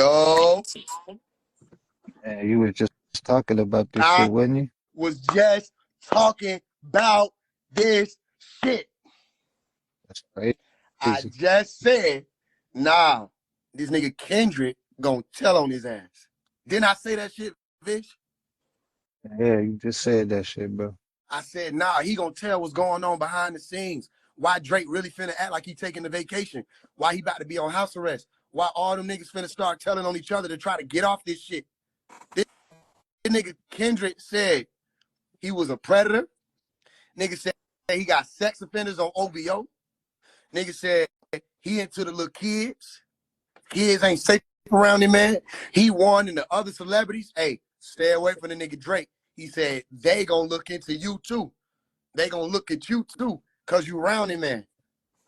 Yo, And you was just talking about this shit, I wasn't you? was just talking about this shit. That's I crazy. just said, nah, this nigga Kendrick gonna tell on his ass. Didn't I say that shit, Vish? Yeah, you just said that shit, bro. I said, nah, he gonna tell what's going on behind the scenes. Why Drake really finna act like he taking the vacation. Why he about to be on house arrest. Why all them niggas finna start telling on each other to try to get off this shit. This nigga Kendrick said he was a predator. Nigga said he got sex offenders on OVO. Nigga said he into the little kids. Kids ain't safe around him, man. He warned the other celebrities, hey, stay away from the nigga Drake. He said they gonna look into you too. They gonna look at you too, cause you around him, man.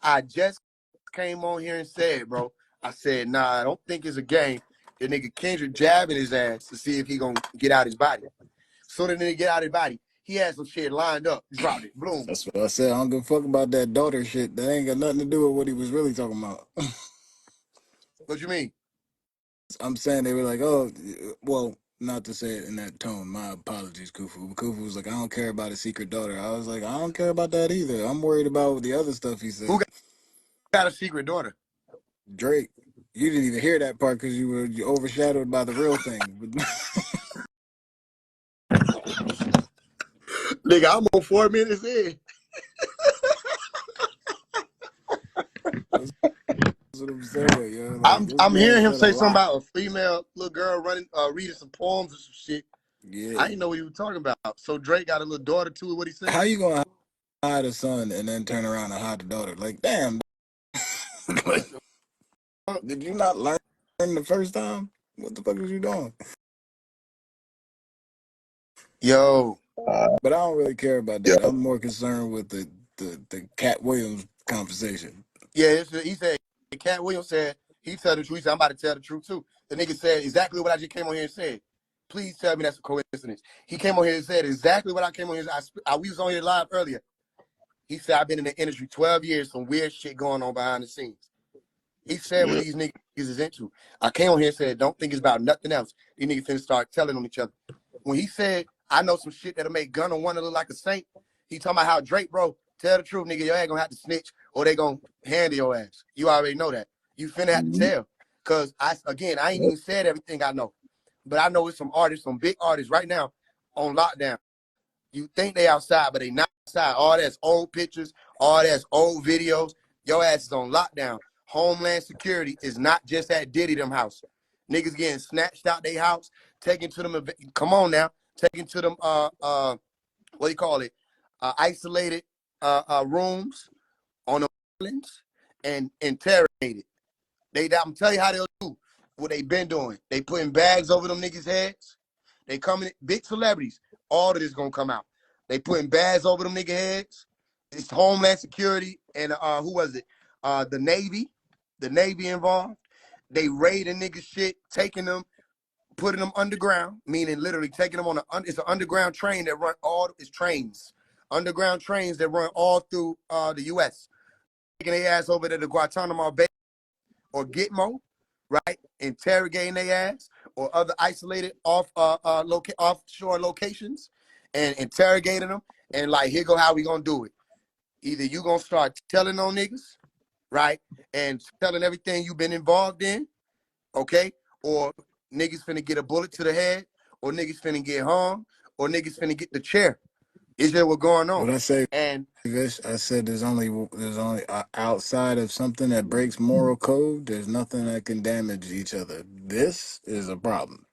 I just came on here and said, bro, I said, nah, I don't think it's a game. The nigga Kendrick jabbing his ass to see if he gonna get out his body. So the nigga get out his body. He had some shit lined up, dropped it, boom. That's what I said. I don't give a fuck about that daughter shit. That ain't got nothing to do with what he was really talking about. What you mean? I'm saying they were like, oh, well, not to say it in that tone. My apologies, Kufu. But Kufu was like, I don't care about a secret daughter. I was like, I don't care about that either. I'm worried about the other stuff he Who said. got a secret daughter? Drake, you didn't even hear that part because you were overshadowed by the real thing. Nigga, I'm on 4 minutes in. That's what I'm saying, yo. Like, this I'm man hearing him said a say something lot. about a female little girl running, reading some poems or some shit. Yeah. I didn't know what you were talking about. So Drake got a little daughter too. What he How saying? you gonna hide a son and then turn around and hide the daughter? Like, damn. Did you not learn the first time? What the fuck was you doing? Yo, But I don't really care about that. I'm more concerned with the Cat Williams conversation. yeah, he said. Cat Williams said he tell the truth. He said I'm about to tell the truth too. The nigga said exactly what I just came on here and said. Please tell me that's a coincidence. He came on here and said exactly what I came on here. We was on here live earlier. He said I've been in the industry 12 years, some weird shit going on behind the scenes. He said what these niggas is into. I came on here and said, don't think it's about nothing else. These niggas finna start telling on each other. When he said, I know some shit that'll make Gunna wanna look like a saint, he talking about how Drake, bro, tell the truth, nigga, your ass gonna have to snitch or they gonna handle your ass. You already know that. You finna have to tell. Cause I ain't even said everything I know. But I know it's some artists, some big artists right now on lockdown. You think they outside, but they not outside. All that's old pictures, all that's old videos. Your ass is on lockdown. Homeland Security is not just at Diddy them house. Niggas getting snatched out their house, taken to them. Come on now, taken to them. What do you call it? Isolated rooms on the islands and interrogated. I'm telling you how they'll do what they been doing. They putting bags over them niggas' heads. They coming, big celebrities. All of this gonna come out. They putting bags over them nigga heads. It's Homeland Security and who was it? The Navy. The Navy involved. They raiding nigga shit, taking them, putting them underground, meaning literally taking them on it's an underground train that run it's trains. Underground trains that run all through the US. Taking their ass over to the Guantanamo Bay or Gitmo, right? Interrogating their ass or other isolated offshore locations and interrogating them. And like, here go how we gonna do it. Either you gonna start telling on niggas, right? And telling everything you've been involved in, okay? Or niggas finna get a bullet to the head, or niggas finna get hung, or niggas finna get the chair. Is that what's going on? What I say, And Vish, I said there's only outside of something that breaks moral code, there's nothing that can damage each other. This is a problem.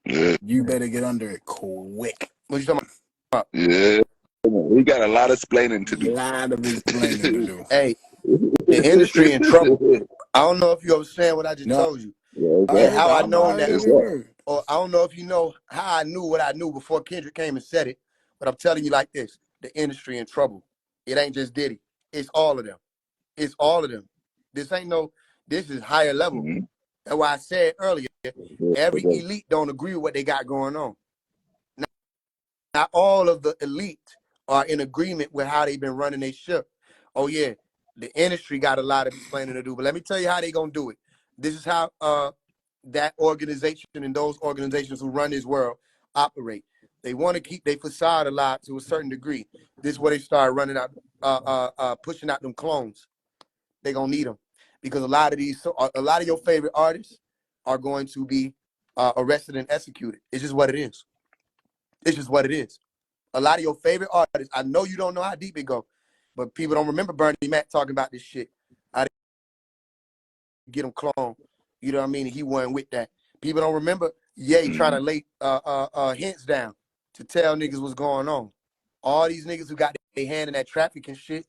Yeah, You better get under it quick. what you talking about? yeah. We got a lot of explaining to A do. lot of explaining to do. Hey, the industry in trouble. I don't know if you understand what I just No, told you. I And heard. how I I know. known I heard that, It's every not. word. or I don't know if you know how I knew what I knew before Kendrick came and said it, but I'm telling you like this, the industry in trouble. It ain't just Diddy. It's all of them. It's all of them. This is higher level. Mhm. That's why I said earlier, every elite don't agree with what they got going on. Not all of the elite are in agreement with how they've been running their ship. Oh yeah, the industry got a lot of explaining to do, but let me tell you how they gonna do it. This is how that organization and those organizations who run this world operate. They want to keep their facade alive to a certain degree. This is where they start running out, pushing out them clones. They're gonna need them because a lot of your favorite artists are going to be arrested and executed. It's just what it is. It's just what it is. A lot of your favorite artists, I know you don't know how deep it go, but people don't remember Bernie Mac talking about this shit. How to get him cloned. You know what I mean? He wasn't with that. People don't remember Ye trying to lay hints down to tell niggas what's going on. All these niggas who got their hand in that trafficking shit,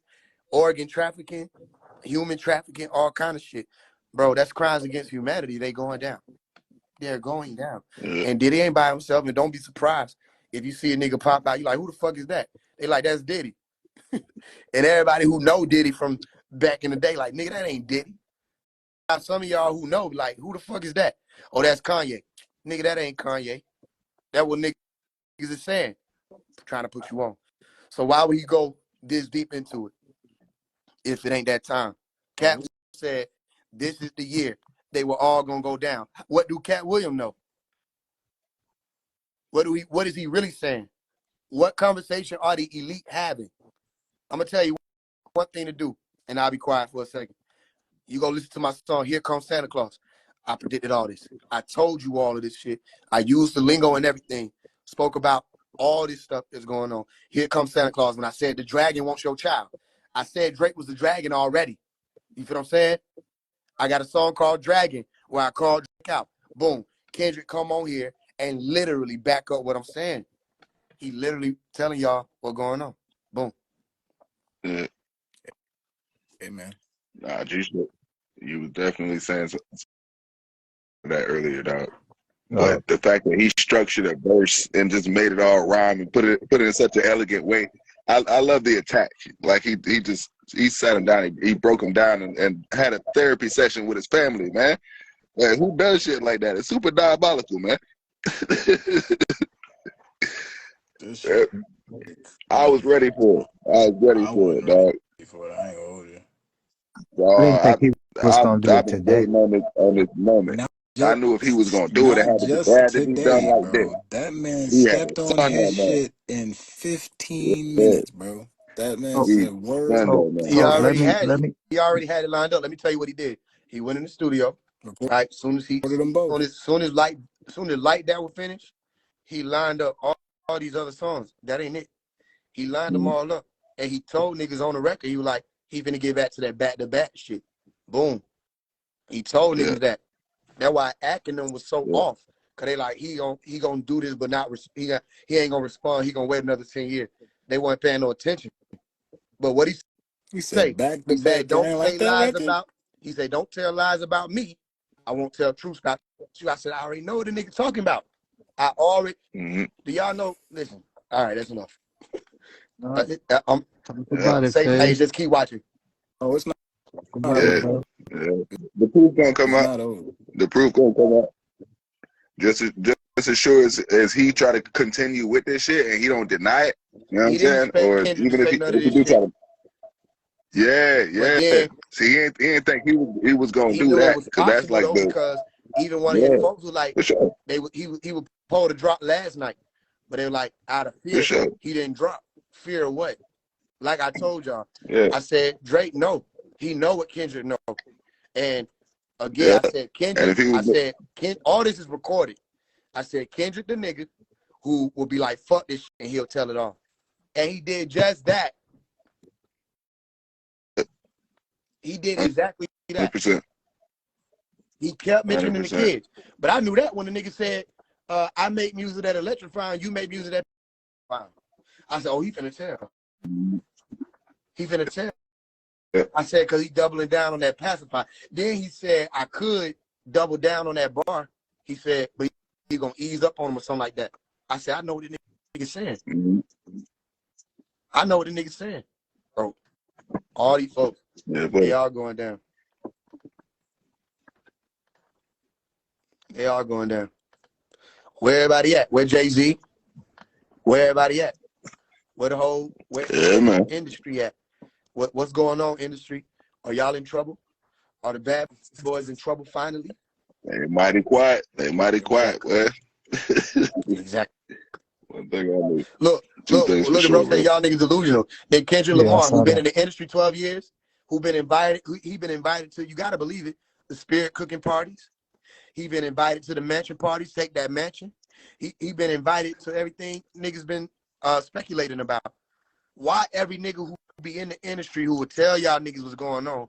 organ trafficking, human trafficking, all kind of shit. Bro, that's crimes against humanity. They going down. They're going down. And Diddy ain't by himself, and don't be surprised if you see a nigga pop out, you like, who the fuck is that? They like, that's Diddy. And everybody who know Diddy from back in the day, like, nigga, that ain't Diddy. Some of y'all who know, like, who the fuck is that? Oh, that's Kanye. Nigga, that ain't Kanye. That what niggas is saying, trying to put you on. So why would he go this deep into it if it ain't that time? Cat said, this is the year they were all gonna go down. What do Cat Williams know? What is he really saying? What conversation are the elite having? I'm gonna tell you one thing to do, and I'll be quiet for a second. You go listen to my song, Here Comes Santa Claus. I predicted all this. I told you all of this shit. I used the lingo and everything. Spoke about all this stuff that's going on. Here Comes Santa Claus. When I said the dragon wants your child, I said Drake was the dragon already. You feel what I'm saying? I got a song called Dragon where I called Drake out. Boom. Kendrick come on here and literally back up what I'm saying. He literally telling y'all what's going on. Boom. Yeah. Hey, man. Nah, you was definitely saying that earlier, dog. But the fact that he structured a verse and just made it all rhyme and put it in such an elegant way, I love the attack. Like he sat him down, he broke him down and had a therapy session with his family, man. Like, who does shit like that? It's super diabolical, man. I was ready for it. I was ready for it, dog. I ain't gonna hold you. I didn't think he was gonna do it I've been today. waiting on this moment. I knew if he was gonna do it, it had to be done like bro. this. That man He stepped on his shit in 15 minutes, bro. That man said word. He already had it lined up. Let me tell you what he did. He went in the studio. Right, soon as light that was finished, he lined up all these other songs. That ain't it. He lined them all up, and he told niggas on the record, he was like, he finna get back to that back-to-back shit. Boom. He told niggas that. That's why acting them was so off, cause they like he gonna do this, but not he ain't gonna respond. He gonna wait another 10 years. They weren't paying no attention. But what he said, he said, don't say lies about. He said, don't tell lies about me. I won't tell truth about you. I said, I already know what the nigga talking about. I already. Do y'all know? Listen. All right, that's enough. Hey, just keep watching. Oh, it's not. The proof gonna come out. The proof gonna come out. Just as sure as he try to continue with this shit and he don't deny it. You know what I'm saying? Or even if he do try to. Yeah. See, he ain't think he was gonna do that because that's like because even one of his folks was like, he was supposed to drop last night, but they were like out of fear. He didn't drop. Fear of what? Like I told y'all, I said Drake know. He know what Kendrick know. And again, I said Kendrick. All this is recorded. I said Kendrick the nigga who will be like, fuck this shit, and he'll tell it all. And he did just that. He did exactly that. 100%. He kept mentioning 100%. The kids. But I knew that when the nigga said, I make music that electrifying, you make music that fine. I said, oh, he finna tell. He finna tell. I said, because he doubling down on that pacifier. Then he said, I could double down on that bar. He said, but he gonna ease up on him or something like that. I said, I know what the nigga saying. I know what the nigga saying. Bro, all these folks, they all going down. They all going down. Where everybody at? Where Jay-Z? Where everybody at? Where the whole industry at? What's going on, industry? Are y'all in trouble? Are the bad boys in trouble finally? They mighty quiet. They mighty quiet, boy. Exactly. One thing I know. Look, Two things for look at bro sure, say bro. y'all niggas delusional. Then Kendrick Yeah, I Lamar, who saw been that. in the industry 12 years, who been invited, he been invited to, you gotta believe it, the spirit cooking parties. He been invited to the mansion parties, take that mansion. He been invited to everything niggas been speculating about. Why every nigga who be in the industry who would tell y'all niggas what's going on,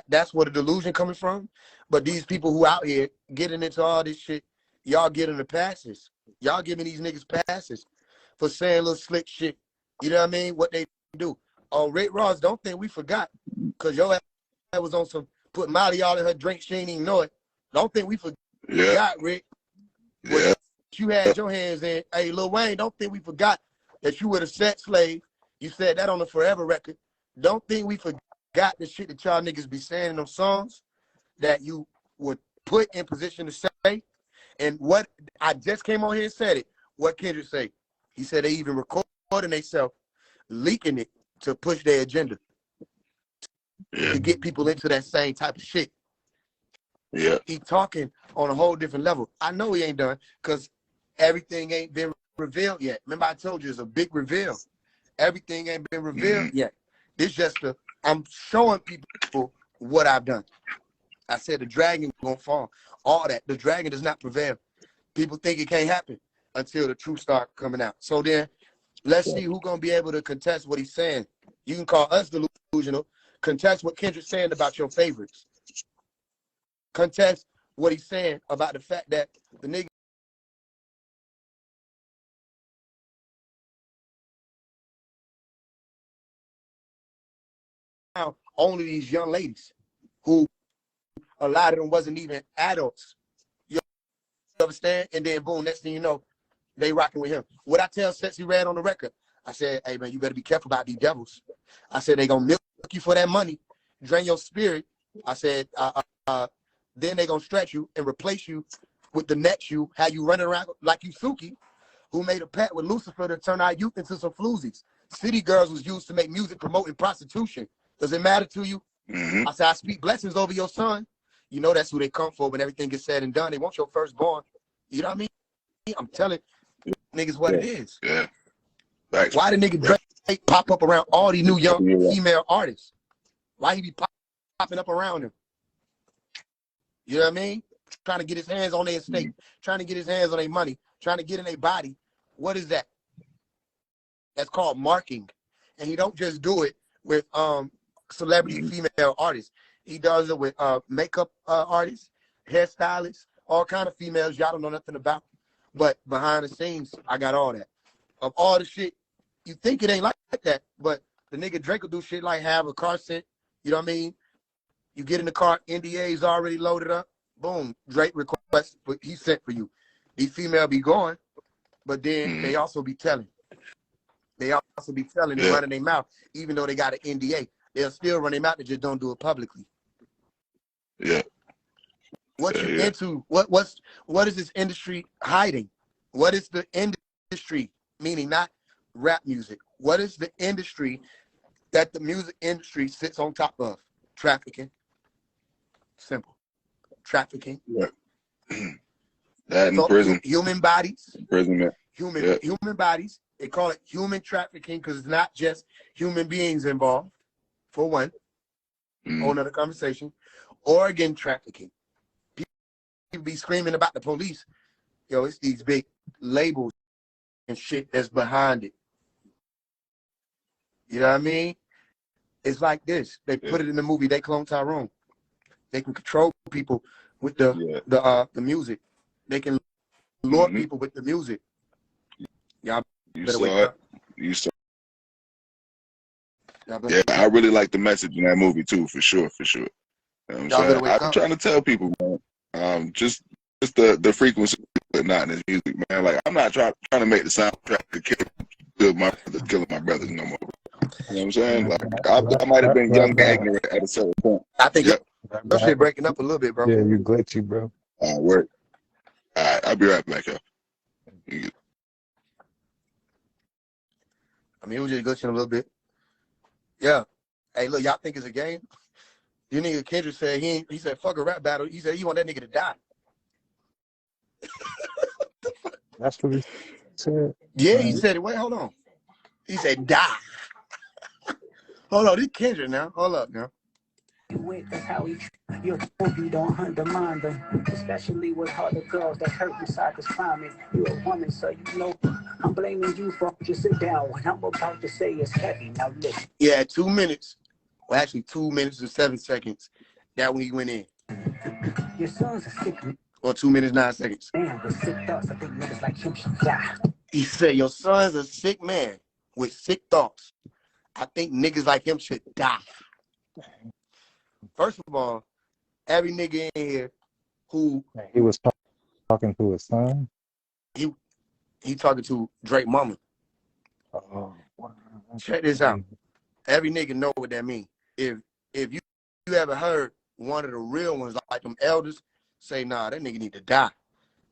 that's where the delusion coming from. But these people who out here getting into all this shit, y'all getting the passes. Y'all giving these niggas passes for saying little slick shit. You know what I mean? What they do. Oh, Rick Ross, don't think we forgot. Cause your ass was on some put Molly all in her drink, she ain't even know it. Don't think we Yeah, forgot, Rick. What yeah, you had your hands in. Hey, Lil Wayne, don't think we forgot that you were the sex slave. You said that on the Forever record. Don't think we forgot the shit that y'all niggas be saying in them songs that you were put in position to say. And what I just came on here and said it. What Kendrick say? He said they even recording themselves, leaking it to push their agenda, yeah, to get people into that same type of shit. yeah. He talking on a whole different level. I know he ain't done because everything ain't been revealed yet. Remember I told you it's a big reveal. Everything ain't been revealed yet. This just I'm showing people what I've done. I said the dragon gonna fall. All that. The dragon does not prevail. People think it can't happen until the truth start coming out. So then let's see who's gonna be able to contest what he's saying. You can call us delusional. Contest what Kendrick's saying about your favorites. Contest what he's saying about the fact that the nigga now only these young ladies who a lot of them wasn't even adults. You understand? And then boom, next thing you know, they rocking with him. What I tell Sexy Red on the record, I said, hey man, you better be careful about these devils. I said, they gonna milk you for that money, drain your spirit. I said, then they gonna stretch you and replace you with the next you, how you running around like you Suki, who made a pact with Lucifer to turn our youth into some floozies. City girls was used to make music promoting prostitution. Does it matter to you? I said, I speak blessings over your son. You know that's who they come for when everything gets said and done. They want your firstborn. You know what I mean? I'm telling niggas what it is. Yeah. Facts. Why the nigga Drake pop up around all these new young female artists? Why he be popping up around them? You know what I mean? Trying to get his hands on their estate, trying to get his hands on their money, trying to get in their body. What is that? That's called marking. And he don't just do it with celebrity female artists. He does it with makeup artists, hairstylists, all kind of females y'all don't know nothing about. But behind the scenes, I got all that. Of all the shit, you think it ain't like that, but the nigga Drake will do shit like have a car sent. You know what I mean? You get in the car, NDA's already loaded up. Boom, Drake requests, but he sent for you. These female be going, but then they also be telling. They also be telling and running their mouth, even though they got an NDA. They'll still run their mouth, they just don't do it publicly. Yeah. What you into? What is this industry hiding? What is the industry, meaning not rap music? What is the industry that the music industry sits on top of? Trafficking. Simple. Trafficking. Yeah. That in So prison. human bodies. Imprisonment. Human bodies. They call it human trafficking because it's not just human beings involved. For one, whole nother conversation. Organ trafficking. People be screaming about the police. Yo, it's these big labels and shit that's behind it. You know what I mean? It's like this. They put it in the movie. They clone Tyrone. They can control people with the music. They can lure people with the music. Y'all better wake up. You saw. Yeah, I really like the message in that movie too, for sure, for sure. You know what I'm saying? I'm trying to tell people, man, just the frequency, but not in this music, man. Like I'm not trying to make the soundtrack to killing my brothers no more. You know what I'm saying? Like I might have been young and ignorant at a certain point. I think your shit breaking up a little bit, bro. Yeah, you glitchy, bro. Work. All right, I'll be right back, yo. I mean, it was just glitching a little bit. Yeah. Hey, look, y'all think it's a game? The nigga Kendrick said he said fuck a rap battle. He said he want that nigga to die. That's what he said. Yeah, he said it. Wait, hold on. He said die. Hold on, this Kendrick now. Hold up now. That's how he you hope you don't undermine them, especially with other girls that hurt inside this climate. You're a woman, so you know I'm blaming you for just sit down. What I'm about to say is heavy. Now listen. Yeah, 2 minutes. Well, actually 2 minutes and 7 seconds. That when he went in. Your son's a sick Or 2 minutes 9 seconds. man with sick thoughts. I think niggas like him should die. He said your son's a sick man with sick thoughts. I think niggas like him should die. First of all, every nigga in here who He was talking to his son. he talking to Drake mama. Oh, Check this out. Every nigga know what that means. If you ever heard one of the real ones like them elders say, nah, that nigga need to die.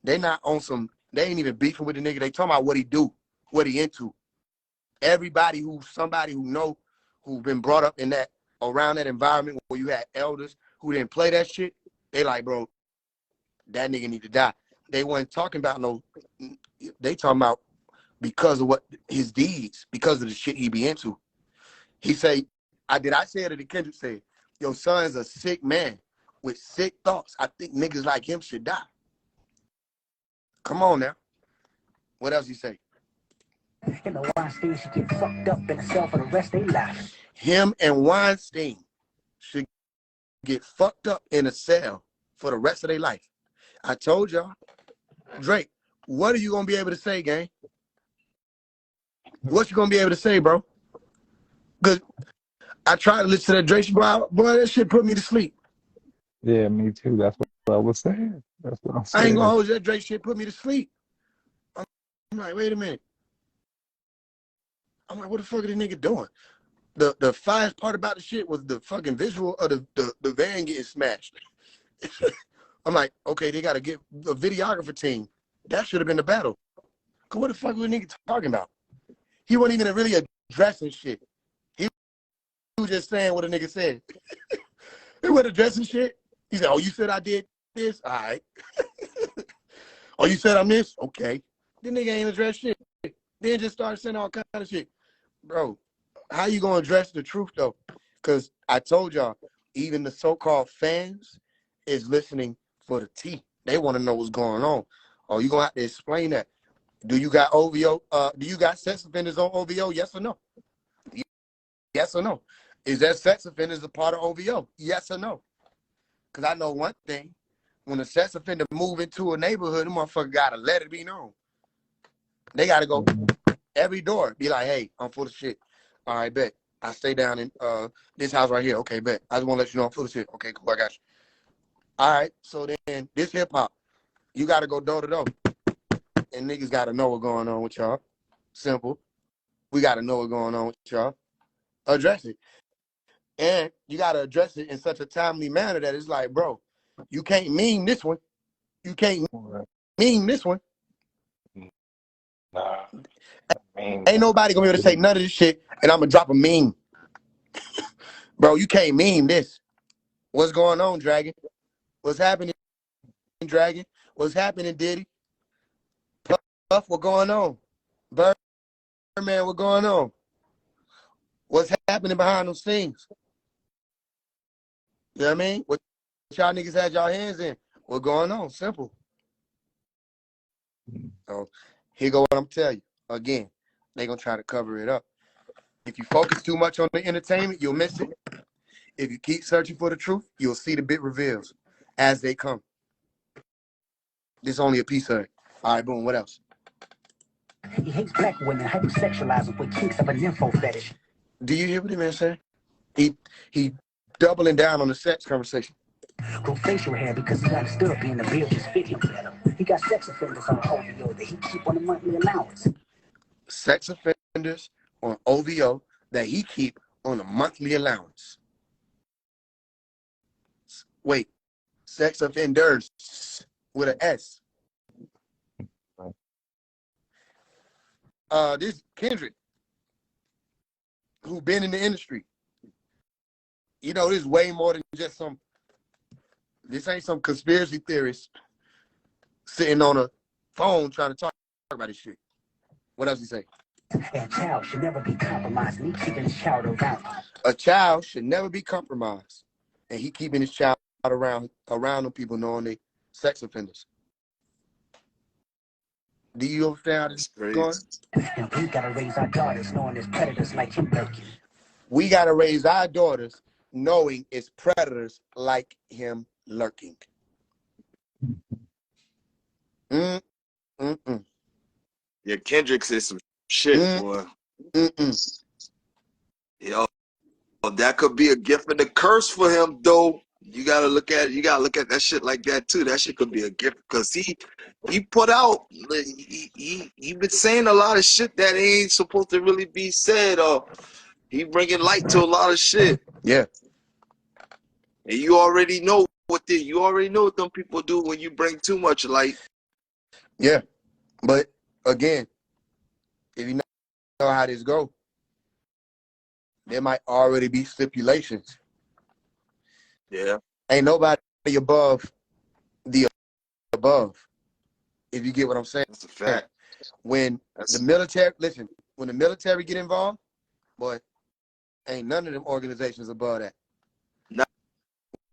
They not on some, they ain't even beefing with the nigga. They talking about what he do, what he into. Everybody somebody who know, who's been brought up in that, around that environment where you had elders who didn't play that shit, they like, bro, that nigga need to die. They weren't talking about they talking about because of what his deeds, because of the shit he be into. He say, I say it or did Kendrick say, your son's a sick man with sick thoughts. I think niggas like him should die. Come on now. What else he say? Him and Weinstein should get fucked up in a cell for the rest of their life. Him and Weinstein should get fucked up in a cell for the rest of their life. I told y'all. Drake, what are you going to be able to say, gang? What you going to be able to say, bro? Because I tried to listen to that Drake shit, boy, that shit put me to sleep. Yeah, me too. That's what I was saying. That's what I'm saying. I ain't going to hold you. That Drake shit put me to sleep. I'm like, wait a minute. I'm like, what the fuck are this nigga doing? The finest part about the shit was the fucking visual of the van getting smashed. I'm like, okay, they got to get a videographer team. That should have been the battle. Cause what the fuck was the nigga talking about? He wasn't even really addressing shit. He was just saying what a nigga said. He wasn't addressing shit. He said, oh, you said I did this? All right. Oh, you said I'm this? Okay. The nigga ain't address shit. Then just started saying all kind of shit. Bro, how you gonna address the truth though? Because I told y'all, even the so-called fans is listening for the tea. They want to know what's going on. Oh, you gonna have to explain that. Do you got OVO? Do you got sex offenders on OVO? Yes or no? Yes or no? Is that sex offenders a part of OVO? Yes or no? Because I know one thing. When a sex offender move into a neighborhood, the motherfucker gotta let it be known. They gotta go every door. Be like, hey, I'm full of shit. All right, bet. I stay down in this house right here. Okay, bet. I just want to let you know I'm full of shit. Okay, cool. I got you. All right. So then this hip hop, you got to go door to door. And niggas got to know what's going on with y'all. Simple. We got to know what's going on with y'all. Address it. And you got to address it in such a timely manner that it's like, bro, you can't mean this one. You can't mean this one. Nah. Ain't nobody going to be able to say none of this shit, and I'm going to drop a meme. Bro, you can't meme this. What's going on, Dragon? What's happening, Dragon? What's happening, Diddy? Puff, what going on? Birdman, what going on? What's happening behind those scenes? You know what I mean? What y'all niggas had y'all hands in? What going on? Simple. So here go what I'm telling you. Again, they gonna try to cover it up. If you focus too much on the entertainment, you'll miss it. If you keep searching for the truth, you'll see the bit reveals as they come. This is only a piece of it. All right, boom, what else? He hates black women, hypersexualize them with kinks of an info fetish. Do you hear what the man said? He doubling down on the sex conversation. Grow facial hair because he understood being a beard just fit him better. He got sex offenders on OVO that he keep on a monthly allowance. Sex offenders on OVO that he keep on a monthly allowance. Wait, sex offenders with an S. This Kendrick, who been in the industry, You know, there's way more than just some. This ain't some conspiracy theorist sitting on a phone trying to talk about this shit. What else he say? A child should never be compromised. Me keeping his child around. A child should never be compromised, and he keeping his child around them people knowing they sex offenders. Do you understand how this is going? And we gotta raise our daughters knowing there's predators like him lurking. We gotta raise our daughters knowing it's predators like him lurking. Yeah, Kendrick said some shit, boy. Yo, that could be a gift and a curse for him, though. You gotta look at that shit like that too. That shit could be a gift because he put out he been saying a lot of shit that ain't supposed to really be said, or he bringing light to a lot of shit. Yeah. And you already know what them people do when you bring too much light. Yeah. But again, if you know how this go, there might already be stipulations. Yeah. Ain't nobody above the above. If you get what I'm saying. That's a fact. When the military get involved, boy, ain't none of them organizations above that.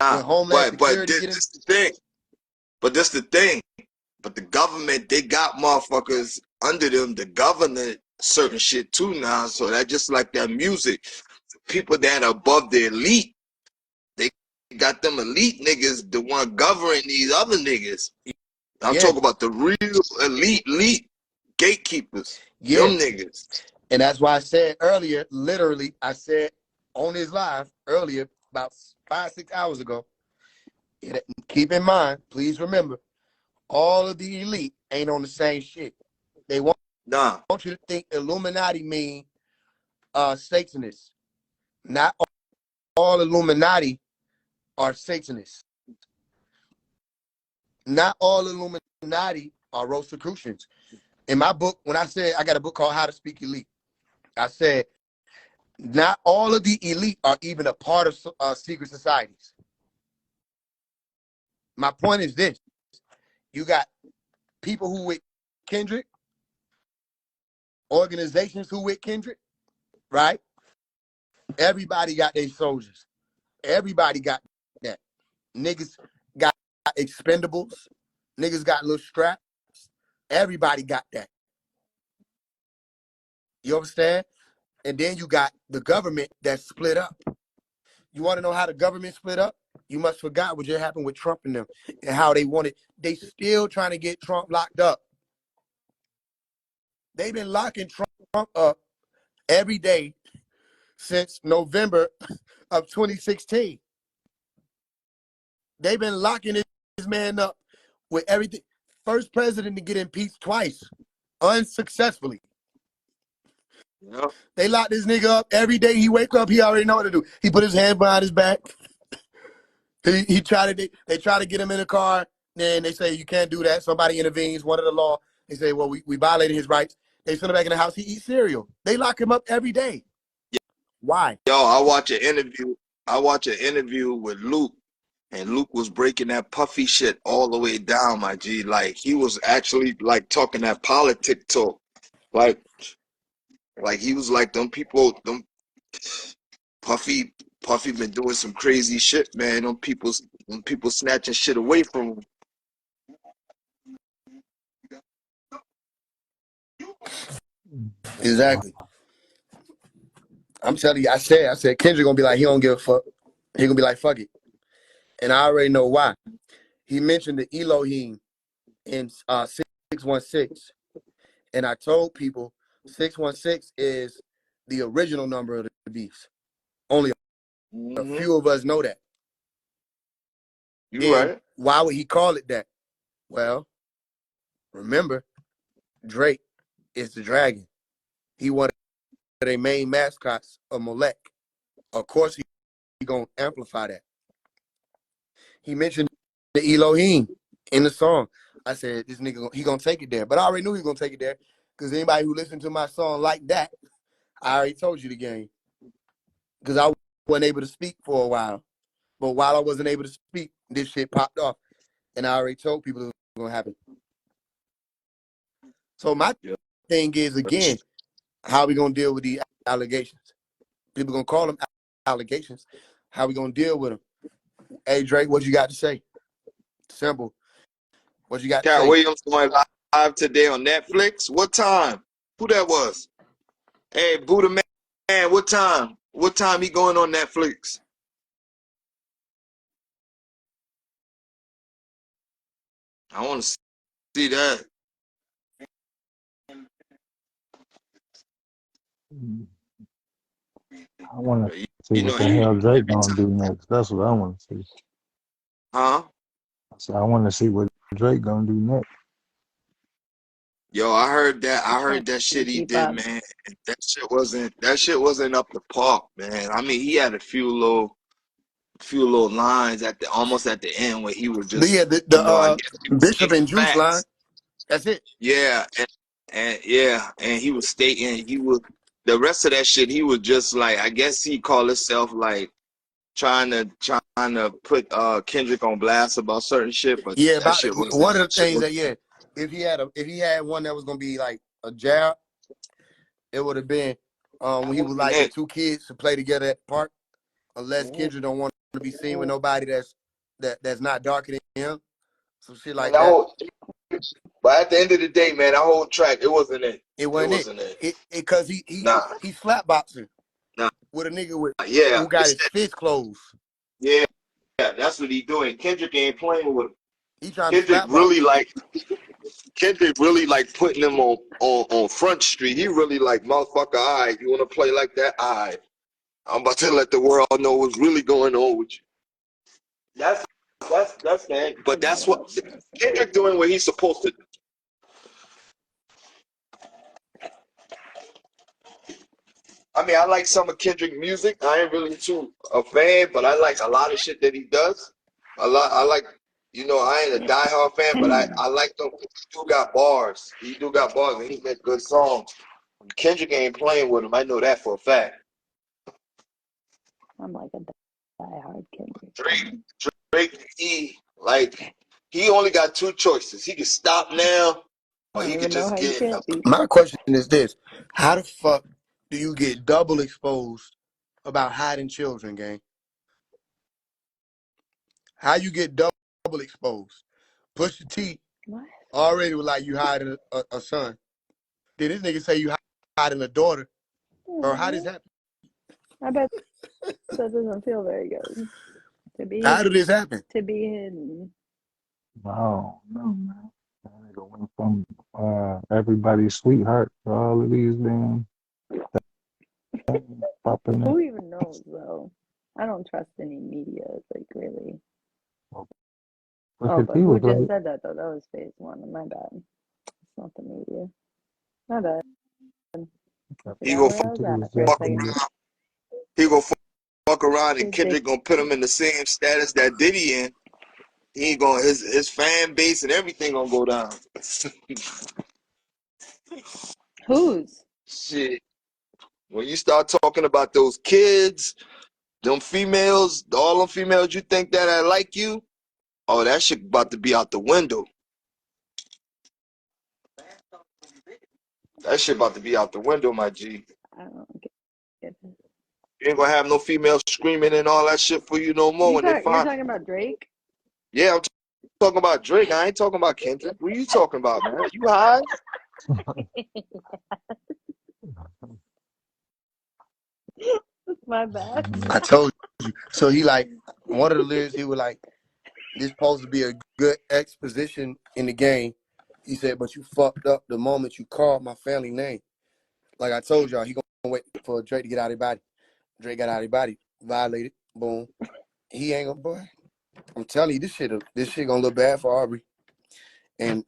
Nah, Homeland but this the thing. But that's the thing. But the government, they got motherfuckers under them to govern certain shit too now. So that just like that music. People that are above the elite, they got them elite niggas the one governing these other niggas. I'm talking about the real elite gatekeepers. Yeah. Them niggas. And that's why I said earlier, literally, I said on his live earlier, about 5-6 hours ago, keep in mind, please remember, all of the elite ain't on the same shit. They want you to think Illuminati mean Satanists. Not all Illuminati are Satanists. Not all Illuminati are Rosicrucians. In my book, when I said I got a book called How to Speak Elite, I said not all of the elite are even a part of secret societies. My point is this. You got people who with Kendrick, organizations who with Kendrick, right? Everybody got their soldiers. Everybody got that. Niggas got expendables. Niggas got little straps. Everybody got that. You understand? And then you got the government that's split up. You want to know how the government split up? You must forgot what just happened with Trump and them and how they wanted. They still trying to get Trump locked up. They've been locking Trump up every day since November of 2016. They've been locking this man up with everything. First president to get impeached twice, unsuccessfully. Yep. They lock this nigga up every day. He wake up, he already know what to do. He put his hand behind his back. They try to get him in a car. Then they say you can't do that. Somebody intervenes, one of the law. They say, well, we violated his rights. They send him back in the house. He eats cereal. They lock him up every day. Why? Yo, I watch an interview with Luke, and Luke was breaking that puffy shit all the way down, my G. Like he was actually like talking that politic talk. Like he was like them Puffy been doing some crazy shit, man. Them people snatching shit away from him. Exactly. I'm telling you, I said Kendrick gonna be like, he don't give a fuck. He gonna be like, fuck it. And I already know why. He mentioned the Elohim in 616. And I told people 616 is the original number of the beast. Only a few of us know that. You right. Why would he call it that? Well, remember, Drake is the dragon. He one of their main mascots of Molech. Of course, he gonna amplify that. He mentioned the Elohim in the song. I said, this nigga, he gonna take it there. But I already knew he was gonna take it there because anybody who listened to my song like that, I already told you the game. Because I wasn't able to speak for a while. But while I wasn't able to speak, this shit popped off. And I already told people it was going to happen. So my thing is, again, how are we going to deal with these allegations? People going to call them allegations. How are we going to deal with them? Hey, Drake, what you got to say? Simple. What you got to Cat say? Williams going live today on Netflix. What time? Who that was? Hey, Buddha Man, what time? What time he going on Netflix? I want to see that. I want to see You what know, the hell Drake gonna do next. That's what I want to see. huh? So I want to see what Drake gonna do next. Yo, I heard that shit he did, man. That shit wasn't up to par, man. I mean, he had a few little lines almost at the end where he was But just, yeah, I guess he was Bishop stating and Juice line. facts. That's it. Yeah, and he was stating the rest of that shit. He was just like, I guess he called himself like trying to put Kendrick on blast about certain shit, but Yeah, that about shit wasn't. one of the things that if he had one that was gonna be like a jab, it would have been when he was like the two kids to play together at the park. Unless Kendrick don't want to be seen with nobody that's not darker than him, some shit like that. But at the end of the day, man, that whole track, it wasn't it. It wasn't it. Because he slap boxing with a nigga who got his fist closed. Yeah, that's what he doing. Kendrick ain't playing with him. He trying to slap box. Kendrick really like putting him on Front Street. He really like, motherfucker, all right, you want to play like that? All right. I'm about to let the world know what's really going on with you. That's that. But that's what Kendrick doing what he's supposed to do. I mean, I like some of Kendrick music. I ain't really too a fan, but I like a lot of shit that he does. I like, I ain't a diehard fan, but I like them. He do got bars. He do got bars, and he make good songs. Kendrick ain't playing with him. I know that for a fact. I'm like a diehard Kendrick. Drake, he only got two choices. He can stop now, or he could just get. My question is this: how the fuck do you get double exposed about hiding children, gang? How you get double exposed? Pusha T already was like you hiding a son. Did this nigga say you hiding a daughter? Or how does that? I bet that doesn't feel very good. How did this happen? To be hidden. No, man. That nigga went from everybody's sweetheart to all of these damn popping Who even knows though? I don't trust any media. Like really. But who just said that though? That was Faise One. My bad. It's not the media. My bad. He go fuck around and Kendrick gonna put him in the same status that Diddy in. He ain't gonna his fan base and everything gonna go down. Whose? Shit. When you start talking about those kids, them females, all them females you think that I like you, oh, that shit about to be out the window. That shit about to be out the window, my G. I don't get it. You ain't gonna have no females screaming and all that shit for you no more when they find. You're talking about Drake? Yeah, I'm talking about Drake. I ain't talking about Kendrick. What are you talking about, man? You high? My bad. I told you. So he like one of the lyrics. He was like, "This supposed to be a good exposition in the game." He said, "But you fucked up the moment you called my family name." Like I told y'all, he gonna wait for Drake to get out of his body. Drake got out of his body, violated. Boom. He ain't gonna, boy. I'm telling you, this shit gonna look bad for Aubrey. And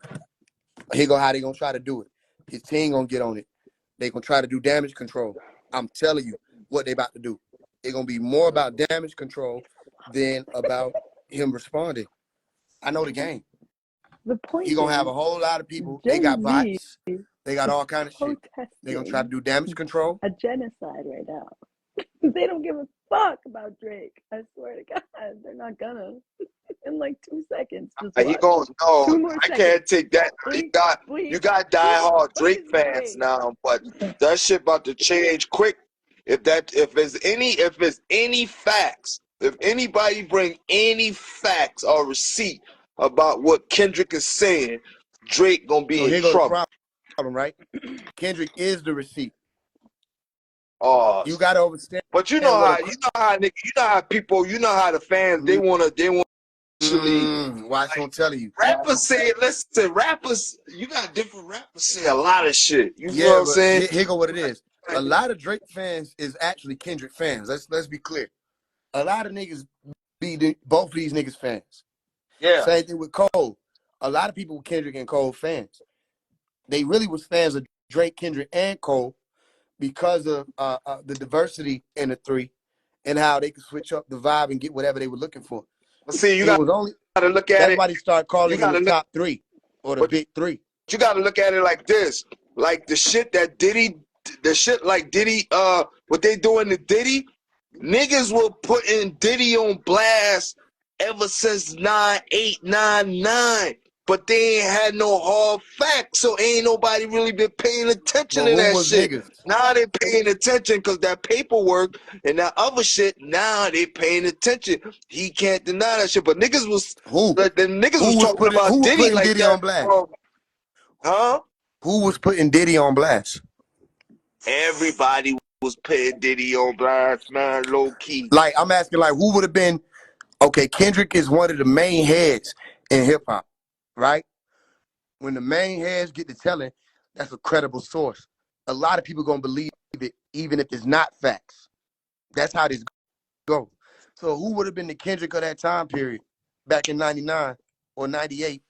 how they gonna try to do it. His team gonna get on it. They gonna try to do damage control. I'm telling you what they about to do. It's gonna be more about damage control than about him responding. I know the game. The point He gonna have a whole lot of people. They got bots. They got all kind of shit. They gonna try to do damage control. A genocide right now. They don't give a fuck about Drake. I swear to God, they're not gonna. In like 2 seconds, just He watch. going no, 2 more I seconds. can't take that. Blink, You blink. got diehard Drake Please fans blink. now, but that shit about to change quick. If there's any facts, if anybody bring any facts or receipt about what Kendrick is saying, Drake gonna be So in here go the trouble. problem, right? Kendrick is the receipt. Oh, You gotta understand but you what know how people, you know how the fans they want actually. Watch, I'm telling you. Rappers say, listen, rappers, you got different rappers say a lot of shit. You know Yeah, what I'm but saying? here go what it is. A lot of Drake fans is actually Kendrick fans. Let's be clear. A lot of niggas be both of these niggas fans. Yeah. Same thing with Cole. A lot of people were Kendrick and Cole fans. They really was fans of Drake, Kendrick, and Cole because of the diversity in the three and how they could switch up the vibe and get whatever they were looking for. But see, It was only gotta look at that's it. why they started calling them the Look, top three or the but big three. you gotta look at it like this. Like the shit that Diddy, the shit like Diddy, what they doing to Diddy, niggas were putting Diddy on blast ever since 9899. But they ain't had no hard facts, so ain't nobody really been paying attention But to who that was shit. niggas? Now they paying attention because that paperwork and that other shit, now they paying attention. He can't deny that shit. But niggas was Who? like the niggas Who was was talking putting about Diddy like Diddy that. on blast? Huh? Who was putting Diddy on blast? Everybody was putting Diddy on blast, man, low key. Like, I'm asking, like, who would have been, okay, Kendrick is one of the main heads in hip hop, right? When the main heads get to telling, that's a credible source. A lot of people gonna believe it, even if it's not facts. That's how this goes. So who would have been the Kendrick of that time period, back in '99 or '98,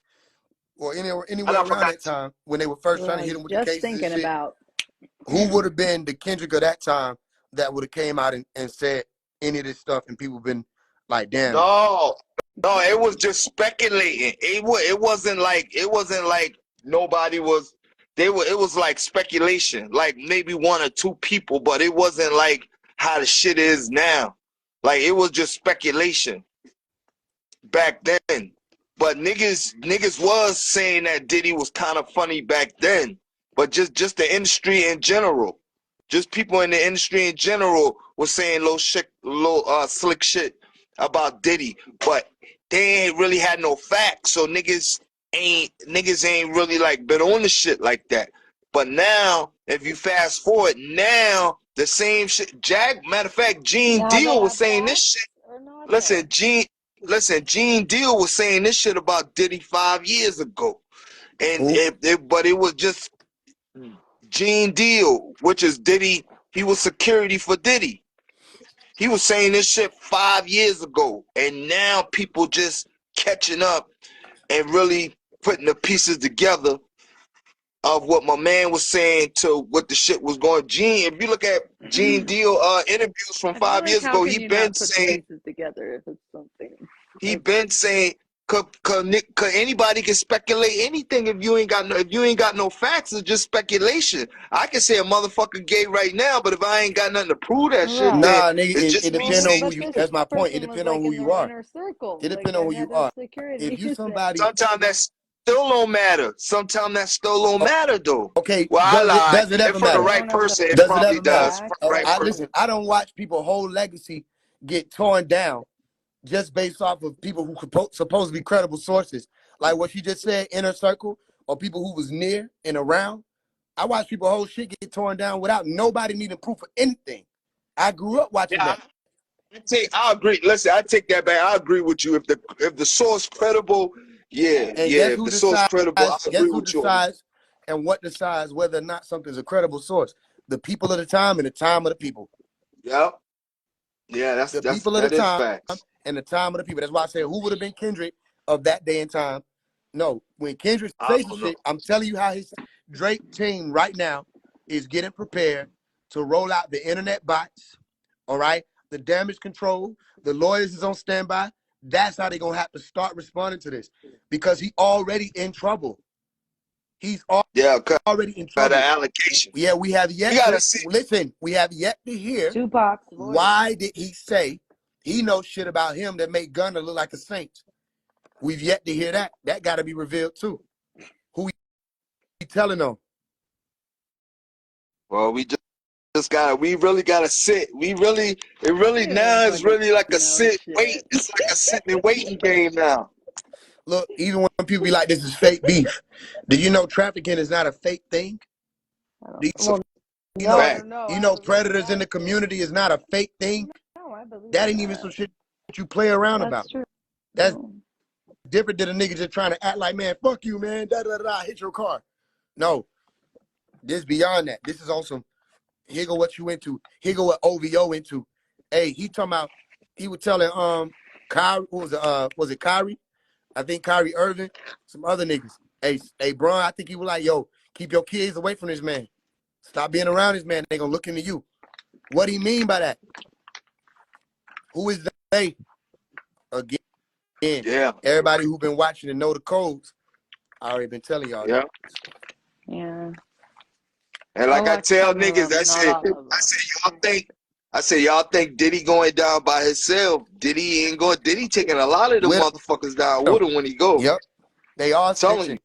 or anywhere around that time when they were first What trying I to hit was him with the just cases and thinking shit? about. Who would have been the Kendrick of that time that would have came out and said any of this stuff, and people been like, damn. No, it was just speculating. It wasn't like nobody was. It was like speculation, like maybe one or two people, but it wasn't like how the shit is now. Like it was just speculation back then. But niggas was saying that Diddy was kind of funny back then. But just the industry in general, just people in the industry in general was saying slick shit about Diddy. But they ain't really had no facts, so niggas ain't really like been on the shit like that. But now, if you fast forward, now the same shit. Matter of fact, Gene Now they Deal was have saying this facts shit. or not Listen, though? Gene Deal was saying this shit about Diddy 5 years ago, and Who? but it was just Gene Deal, which is Diddy. He was security for Diddy. He was saying this shit 5 years ago, and now people just catching up and really putting the pieces together of what my man was saying to what the shit was going. Gene, if you look at Gene Deal interviews from I feel five like years how ago, can you not put the pieces together if it's something he like been saying could anybody can speculate anything if you ain't got no facts. It's just speculation. I can say a motherfucker gay right now, but if I ain't got nothing to prove that shit, right? then Nah, nigga, it's it just me depends Well, on saying who but you. this That's my point. It person was depends on like who in you their are. inner circle, It like depends on their who you head of are. If security. you That somebody, sometimes that still don't matter. Sometimes that still don't matter though. okay, Well, I lied. does it If ever for the they matter? right don't have the person, it Does it probably ever matter? does. For facts. the right person. Listen. I don't watch people whole legacy get torn down just based off of people who supposed to be credible sources, like what she just said, inner circle, or people who was near and around. I watch people whole shit get torn down without nobody needing proof of anything. I grew up watching Yeah, that. I agree. Listen, I take that back. I agree with you. If the source credible, yeah. And guess If who the source decides? credible, I Guess agree who with you on that. decides, and what decides whether or not something's a credible source? The people of the time and the time of the people. Yeah, yeah. The people of the That is time facts. and the time of the people. That's why I said who would have been Kendrick of that day and time. No, when Kendrick I say some don't know. shit, I'm telling you how his Drake team right now is getting prepared to roll out the internet bots. All right, the damage control. The lawyers is on standby. That's how they're gonna have to start responding to this because he already in trouble. He's Yeah, already in got trouble. an allocation. Yeah, we have yet listen. We have yet to hear Tupac's voice. Why did he say he knows shit about him that make Gunna look like a saint? We've yet to hear that. That got to be revealed too. Who he telling on? Well, we really gotta sit. It really now is really like a sit, wait. It's like a sitting and waiting game now. Look, even when people be like, this is fake beef. Do you know trafficking is not a fake thing? You know predators in the community is not a fake thing. No, I believe that ain't even some shit you play around about. True. That's different than a nigga just trying to act like, man, fuck you, man, hit your car. No, this beyond that. This is awesome. Here go what you into. Here go what OVO into. Hey, he talking about, he was telling Kyrie, was it Kyrie? I think Kyrie Irving, some other niggas. Hey, Bron, I think he was like, yo, keep your kids away from this man. Stop being around this man. They gonna look into you. What do you mean by that? Who is they? Again, yeah. Everybody who been watching and know the codes, I already been telling y'all. Yeah. Yeah. And like I tell niggas, y'all think Diddy going down by himself? Diddy ain't going. Diddy taking a lot of the motherfuckers down with him when he go. Yep. They all telling you.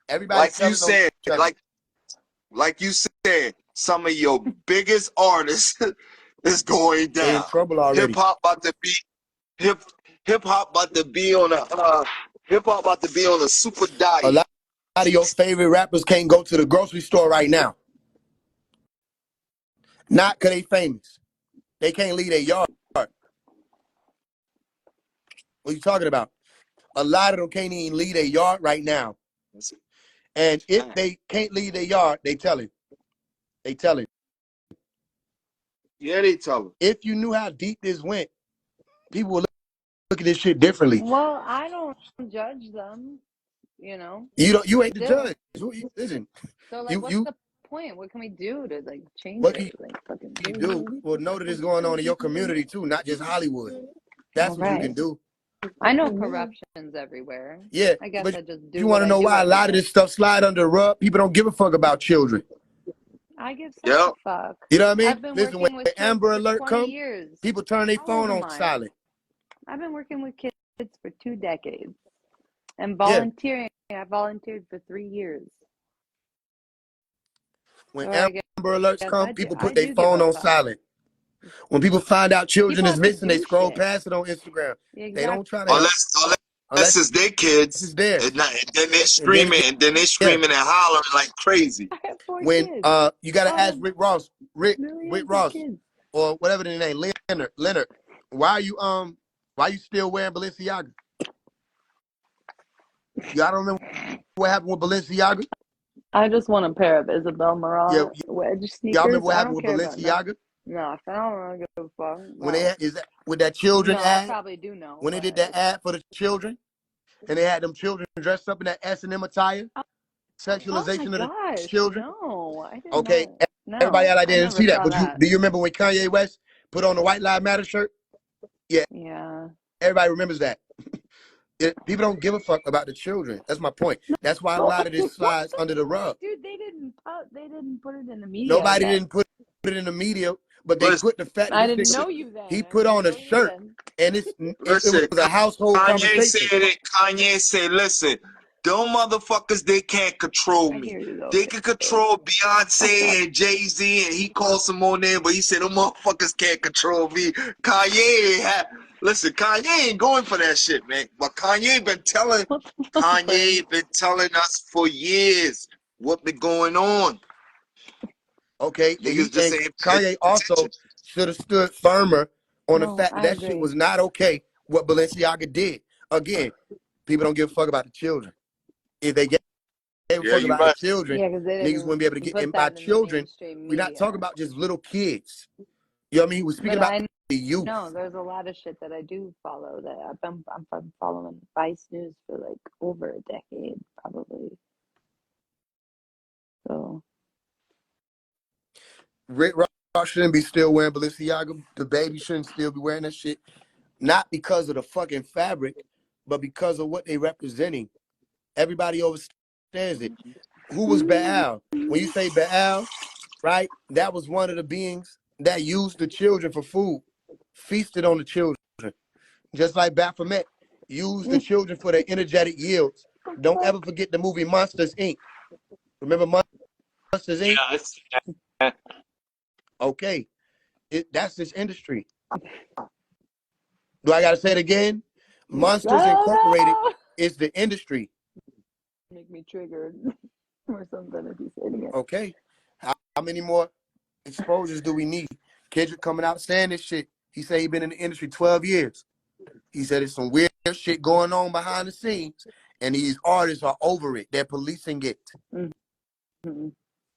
Everybody like you said, like you said, some of your biggest artists is going down. They in trouble already. Hip hop about to be on a super diet. A lot of your favorite rappers can't go to the grocery store right now. Not because they famous. They can't leave their yard. What are you talking about? A lot of them can't even leave their yard right now. And if they can't leave their yard, they tell him. They tell him. Yeah, they tell him. If you knew how deep this went, people would look at this shit differently. Well, I don't judge them, you know. You ain't the judge. Listen. So like, what's the point? What can we do to like change it? Like, fucking you do? Well, know that it's going on in your community too, not just Hollywood. That's what you can do. I know corruption's everywhere. Yeah, I guess but I just do. You want to know why a lot of this stuff slide under the rug? People don't give a fuck about children. I give such a fuck. You know what I mean? I've been Listen, working when with Amber Alert comes, years. people turn their phone on silent. I've been working with kids for 2 decades. And volunteering, I volunteered for 3 years. When Amber Alerts come, people put their phone on silent. When people find out children is missing, they scroll past it on Instagram. Exactly. They don't try to unless it's their kids. It's theirs. And then they're screaming, and they're screaming and hollering like crazy. When you gotta ask Rick Ross, or whatever the name, Leonard, why you still wearing Balenciaga? Y'all don't remember what happened with Balenciaga? I just want a pair of Isabel Marant wedge sneakers. Y'all remember what happened with Balenciaga? No, I don't really give a fuck. No. When they had, with that children ad? I probably do know. When they did that ad for the children, and they had them children dressed up in that S&M attire, sexualization of the children. No, I didn't. Okay, everybody out there didn't see that. But do you remember when Kanye West put on the White Lives Matter shirt? Yeah. Yeah. Everybody remembers that. People don't give a fuck about the children. That's my point. That's why a lot of this slides under the rug. Dude, they didn't put it in the media. Nobody didn't put it in the media, but they put the fact. I didn't know you then. He put on a shirt, and it was a household conversation. Kanye said, "Listen, them motherfuckers, they can't control me. They can control Beyonce and Jay-Z, and he called some more name, but he said, them motherfuckers can't control me." Listen, Kanye ain't going for that shit, man. But Kanye been telling us for years what been going on. Okay, Kanye also should have stood firmer on the fact that shit was not okay, what Balenciaga did. Again, people don't give a fuck about the children. If they gave a fuck about the children, niggas wouldn't be able to get in. By children, we're not talking about just little kids. You know what I mean? We're speaking about the youth. No, there's a lot of shit that I do follow that I'm following Vice News for like over a decade, probably. So Rick Ross shouldn't be still wearing Balenciaga. The baby shouldn't still be wearing that shit. Not because of the fucking fabric, but because of what they representing. Everybody understands it. who was Baal? When you say Baal, right? That was one of the beings that used the children for food, feasted on the children. Just like Baphomet used the children for their energetic yields. Don't ever forget the movie Monsters, Inc. Remember Monsters, Inc.? Yeah, Okay. That's this industry. Do I got to say it again? Monsters Incorporated is the industry. Make me triggered or something if you say it again. Okay. How many more exposures do we need? Kendrick coming out saying this shit. He said he been in the industry 12 years. He said it's some weird shit going on behind the scenes, and these artists are over it. They're policing it. Mm-hmm.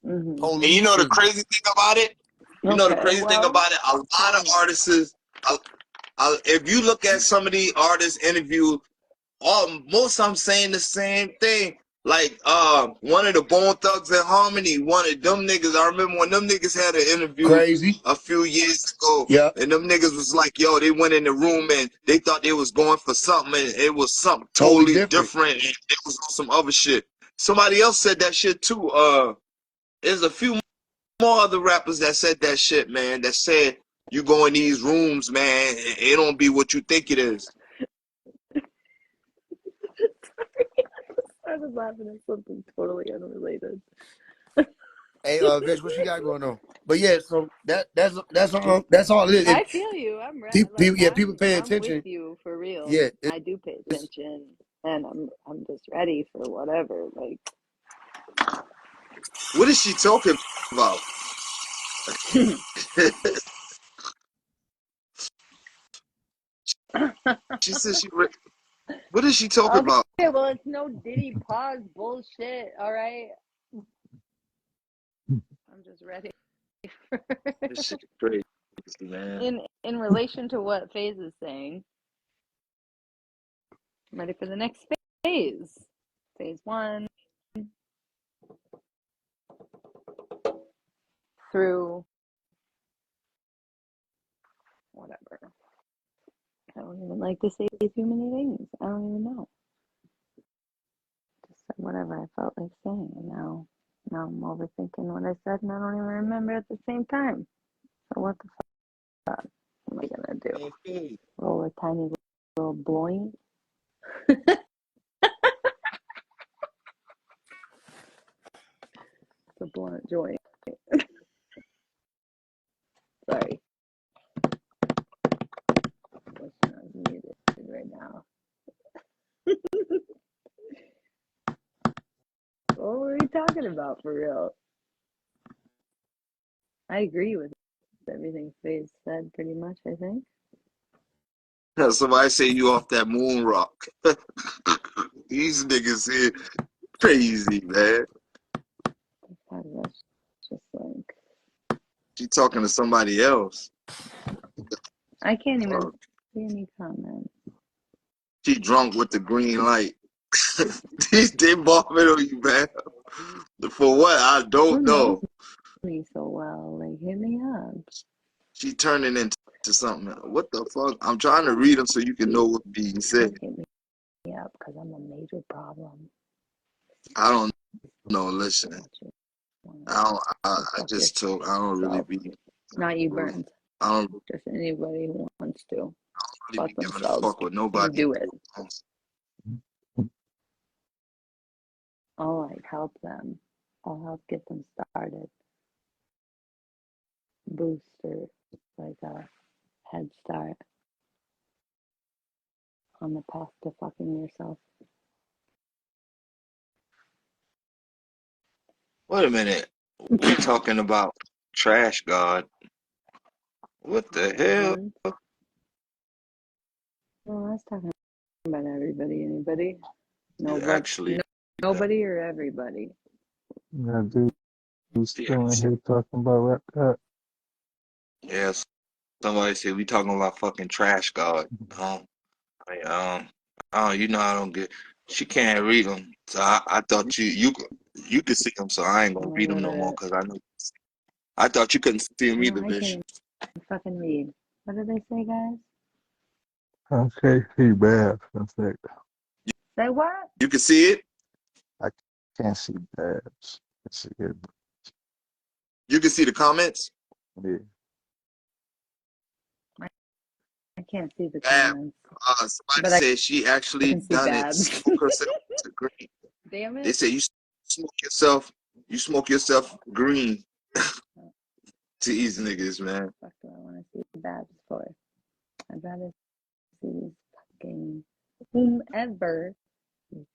Mm-hmm. And you know the crazy thing about it? You know the crazy thing about it? A lot of artists, if you look at some of these artists interview, most of them saying the same thing. Like one of the Bone Thugs and Harmony, one of them niggas. I remember when them niggas had an interview Crazy. a few years ago. Yeah. And them niggas was like, yo, they went in the room and they thought they was going for something and it was something totally different. And it was on some other shit. Somebody else said that shit too. There's a few more other rappers that said that shit, man, that said you go in these rooms, man, it don't be what you think it is. I was laughing at something totally unrelated. Hey, Vish, what you got going on? But yeah, so that's all it is. I feel you. I'm right. People pay attention. I'm with you for real. Yeah, I do pay attention, and I'm just ready for whatever. Like, what is she talking about? She said she. What is she talking about? Okay, well, it's no Diddy pause bullshit. All right. I'm just ready. This shit is crazy, man. In relation to what Faise is saying, I'm ready for the next phase. Phase 1 through whatever. I don't even like to say too many things. I don't even know. Just said whatever I felt like saying, and now I'm overthinking what I said, and I don't even remember at the same time. So what the fuck am I gonna do? Roll a tiny little blunt? It's a blunt joint. Sorry. I wish I was muted right now. What were we talking about for real? I agree with everything Faise said pretty much, I think. Somebody say you off that moon rock. These niggas here crazy, man. That's just like, She talking to somebody else. I can't even see any comments. She drunk with the green light. They bombing on you, man. For what? I don't know. Me so well, like, hit me up. She turning into something. What the fuck? I'm trying to read them so you can know what's being said. Hit me up because I'm a major problem. I don't know. Listen, I don't really be. Not you, Burns. I don't just anybody who wants to. I don't really be giving a fuck with nobody. Do it. I'll like help them. I'll help get them started. Booster, like a head start on the path to fucking yourself. Wait a minute. We're talking about Trash God. What the hell? No, I was talking about everybody. Anybody? Nobody. Actually, nobody or everybody. Yeah, dude, who's still in here talking about rap God? Yes. Somebody said we talking about fucking Trash God. You know I don't get. She can't read them, so I thought you could see them, so I ain't gonna read them no more because I thought you couldn't see them either, bitch. I can't fucking read. What did they say, guys? Okay, he bad. That's it. Say what? You can see it. Can't see Babs. Let's see it. You can see the comments. Yeah. I can't see the Bab. comments. Somebody But said she I actually can see done it. Babs. Smoke herself to green. Damn They it. say you smoke yourself green to these niggas, man. What do I want to see Babs for? I'd rather see these fucking whomever,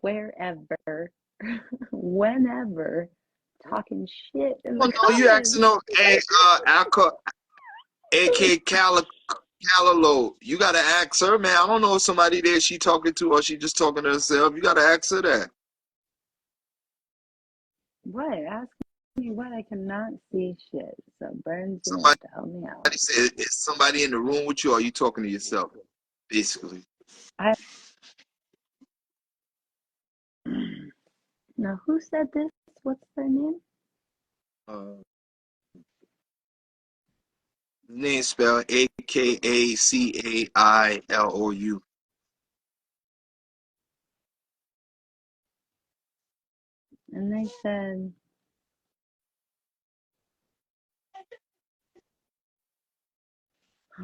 wherever, whenever talking shit in the Oh no, you comments. asking no, hey, Alka, AK Calalo. You gotta ask her, man. I don't know if somebody there she talking to or she just talking to herself. You gotta ask her that. What? Ask me what? I cannot see shit. So Burns, you're gonna Somebody have to help me out. said, is somebody in the room with you or are you talking to yourself? Basically. Now, who said this? What's their name? Name spelled AKACAILOU. And they said, I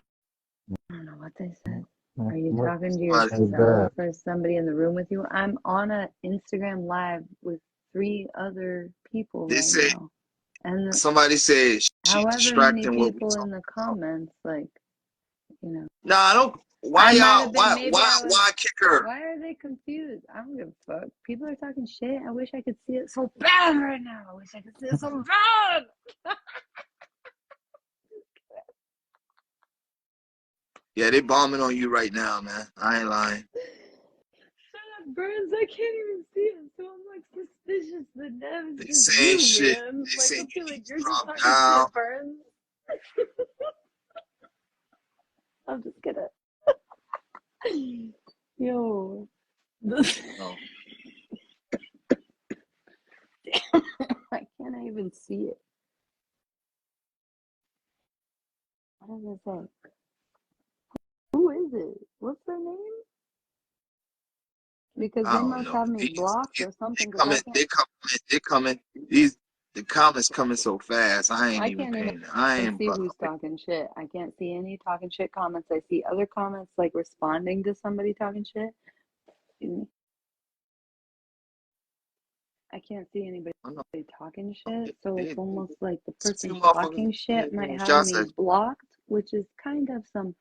don't know what they said. Are you What? talking to Somebody, yourself or somebody in the room with you? I'm on a Instagram live with 3 other people they right say now. And somebody said she however many distracting what we people in talking the about. comments, like, you know. No, I don't. Why I might y'all? have been, maybe I was, Why kick her? why are they confused? I don't give a fuck. People are talking shit. I wish I could see it so bad right now. I wish I could see it so bad. Yeah, they bombing on you right now, man. I ain't lying. Shut up, Burns. I can't even see it, so I'm like suspicious that now They it's just saying you, shit. man. They Like, say I you feel need like to you're just drop talking down. shit, Burns. I'm just gonna. Yo. No. I can't even see it. What does it say? Who is it? What's their name? Because I they don't must know. have me blocked or something. Because I can't. They coming. The comments coming so fast. I ain't I even can't even paying. I ain't see bothering. who's talking shit. I can't see any talking shit comments. I see other comments like responding to somebody talking shit. Excuse me. I can't see anybody talking shit, so it's almost like the person talking shit might have me blocked, which is kind of some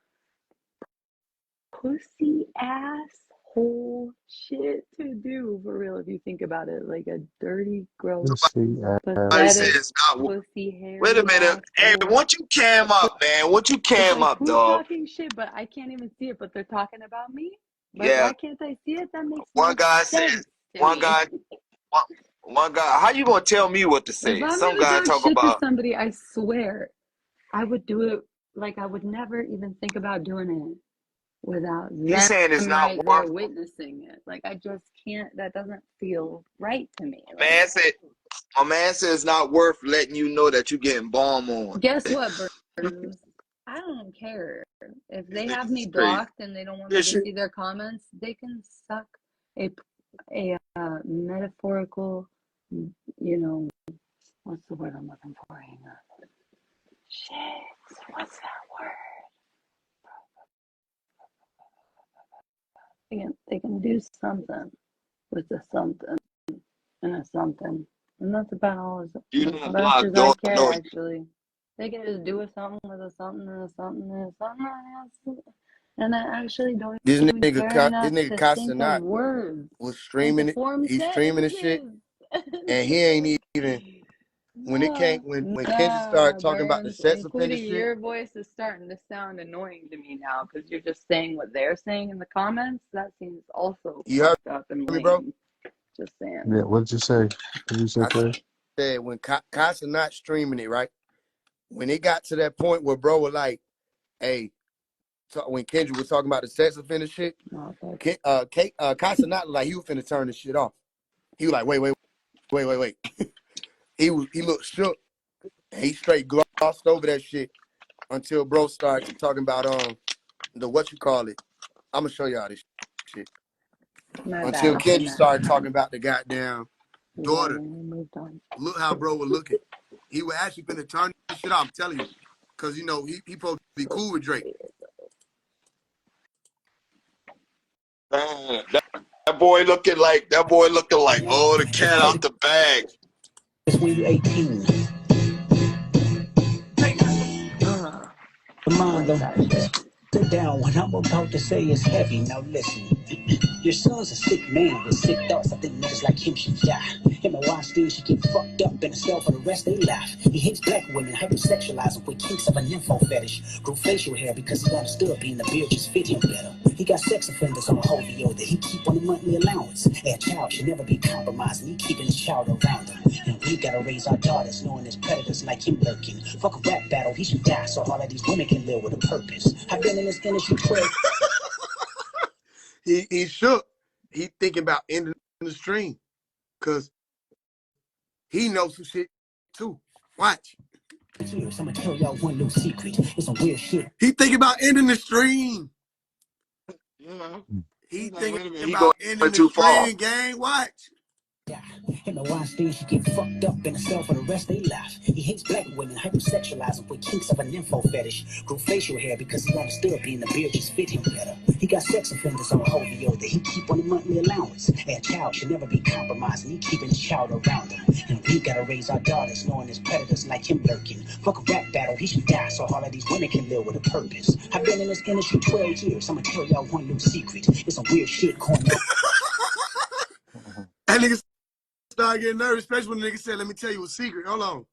pussy ass whole shit to do for real if you think about it. Like a dirty, gross, pathetic, pussy hairy. Wait a minute. Hey, won't you cam up, man? Won't you cam like, up, who's dog? talking shit, but I can't even see it, but they're talking about me? But yeah. why can't I see it? That makes one no guy sense says, to one me. guy, one guy. How you gonna tell me what to say? If I'm Some gonna guy talk talk shit about to somebody, I swear I would do it like I would never even think about doing it without he's saying it's them not right worth. there witnessing it. Like I just can't. That doesn't feel right to me. Like, My man said it's not worth letting you know that you're getting bomb on. Guess what, Burns? I don't care if they have me blocked and they don't want me to see their comments. They can suck a metaphorical, you know, what's the word I'm looking for? Hang on. Shit, what's that word? They can do something with a something and a something, and that's about all. As much as I care, actually. They can just do a something with a something and a something and a something, and I actually don't even care enough to think of words. Was streaming it. He's streaming the shit, and he ain't even. When Kendrick started talking about the sex offender shit, your voice is starting to sound annoying to me now because you're just saying what they're saying in the comments. That seems also fucked up and lame. Bro? Just saying. Yeah, what'd you say? What'd you say, Chris? I said when Casa not streaming it, right? When it got to that point where bro was like, hey, when Kendrick was talking about the sex offender shit, Casa not like he was finna turn the shit off. He was like, wait. he looked shook. And he straight glossed over that shit until bro started talking about the what you call it. I'm gonna show y'all this shit. Until Kendrick started talking about the goddamn daughter, we moved on. look how bro was looking. He was actually finna turn this shit off, I'm telling you. Cause you know, he supposed to be cool with Drake. Man, that boy looking like oh, the cat out the bag. It's when you're 18. Mind them. Sit down. What I'm about to say is heavy. Now listen. Your son's a sick man with sick thoughts. I think niggas like him should die. Him and Weinstein should get fucked up in a cell for the rest of their life. He hates black women, hypersexualize them with kinks of an info fetish. Grew facial hair because he understood being the beard just fit him better. He got sex offenders on a hovio that he keep on the monthly allowance. A child should never be compromised, and he keeping his child around him. And we gotta raise our daughters knowing there's predators like him lurking. Fuck a rap battle, he should die so all of these women can live with a purpose. I've been in this industry 12. He shook. He thinking about ending the stream. Cause he knows some shit too. Watch. I'm gonna tell y'all one little secret. It's some weird shit. He thinking about ending the stream. You know, He like, thinking he about going ending the too far. stream, gang. Watch. Yeah, him and Weinstein should get fucked up in a cell for the rest of their life. He hates black women, hypersexualize them with kinks of an info fetish. Grew facial hair because he understood being the beard just fit him better. He got sex offenders on a hovio that he keep on the monthly allowance. A child should never be compromised, and he keeping his child around him. And we gotta raise our daughters knowing there's predators like him lurking. Fuck a rap battle, he should die so all of these women can live with a purpose. I've been in this industry 12 years. I'm gonna tell y'all one little secret. It's some weird shit going on. That nigga start getting nervous, especially when the nigga said, let me tell you a secret. Hold on.